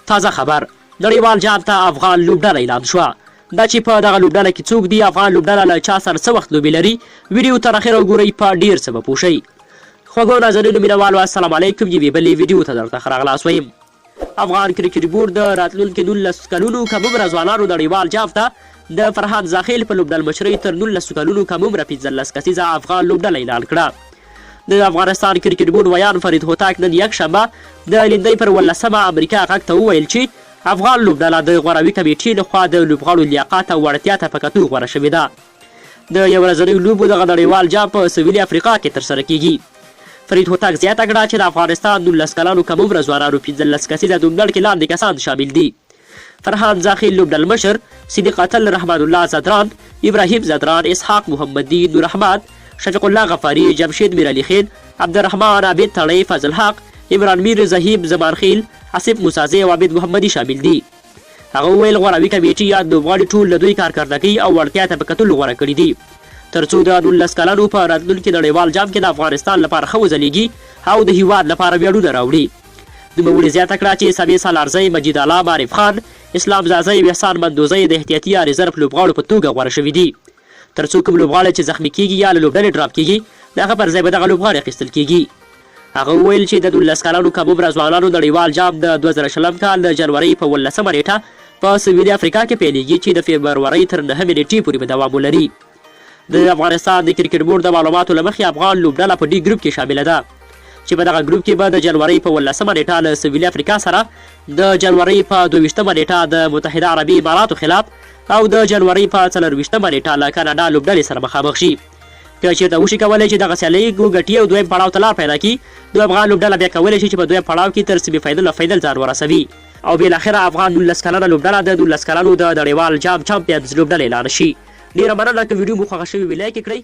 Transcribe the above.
تازه خبر نړیوال جام ته افغان لوبډله اعلان شوه. دا چې په دغه لوبډله کې څوک دي، افغان لوبډله له چا سره څه وخت لوبې لري، ویډیو تر اخره وګورئ، په ډېر څه به پوه شئ. خوږو ناظرینو مینهوالو السلام علیکم. یوې بلې ویډیو ته درته ښه راغلاست وایم. افغان کرکټ بورډ د راتلونکي 19 کلونو کم عمره ځوانانو نړیوال جام ته د فرهاد زاخیل په لوبډل مشرۍ تر 19 کلونو کم عمره 15 کسیزه افغان لوبډله اعلان کړه. د افغانستان کرکټ بورډ ویان فرید هوتاک نن یکشنبه د لیندۍ پر 18 امریکا غږ ته وویل چې افغان لوبډله د غوروي کمیټې لخوا د لوبغاړو لیاقت او وړتیا ته په کتو غوره شوې ده. د یو ورځنیو لوبو دغه نړیوال جام په سویلي افریقا کې ترسره کیږي. فرید هوتاک زیاته کړه چې د افغانستان 19 کلانو کم عمره ځوانانو 15 کسیزه لوبډل کې لاندې کسان شامل دي: فرهاد زاخیل لوبډل مشر، صدیق اتل، رحمان الله زدران، ابراهیم زدران، اسحاق محمدي، نور احمد، شفیق الله غفاري، جمشید میرعلي خیل، عبدالرحمن عابد تړی، فضل حق، عمران میر، زهیب زمان خیل، حسیب موسازی او عابد محمدي شامل دي. هغه وویل غوروي کمیټې یاد لوبغاړي ټول له دوی کارکردګۍ او وړتیا ته په کتلو غوره کړي دي، تر څو د 19 کلنو په راتلونکي نړیوال جام کې د افغانستان لپاره ښه وځلیږي او د هیواد لپاره ویاړونه راوړي. نوموړي زیاته کړه چې سمیع سالارزی، مجید علام، عارف خان، اسلام زازی او احسان مندوزی د احتیاطي یا ریزرف لوبغاړو په توګه غوره شوي دي. تر څو کوم لوبغاړی چې زخمي کیږي یا له لوبډلې ډراپ کیږي، د هغه پر ځای به دغه لوبغاړی اخیستل کیږي. هغه وویل چې د 19 کلنو کم عمره ځوانانو نړیوال جام د 2020 کال د جنورۍ په 18 نیټه په سویلي افریقا کې پیلیږي چې د فبرورۍ تر 9 نیټې پورې به دوام ولري. د افغانستان د کرکټ بورډ د معلوماتو له مخې افغان لوبډله په ډي ګروپ کې شامله ده چې په دغه ګروپ کې به د جنورۍ په 18 نیټه له سویلي افریقا سره، د جنورۍ په 22 نیټه د متحده عربي اماراتو خلاف او د جنورۍ په 24 نیټه له کاناډا لوبډلې سره مخامخ شي. که چېرته وشي کولی چې دغه سیالۍ وګټي او دویم پړاو ته لار پیدا کړي، نو افغان لوبډله بیا کولی شي چې په دویم پړاو کې تر سیمي فاینل او فاینل ځان ورسوي او بالاخره افغان 19 کلنه لوبډله د 19 کلنو د نړیوال جام چامپیونز لوبډلې اعلان شي. ډېره مننه. که ویډیو مو خوښه شوې وي لایک یې کړئ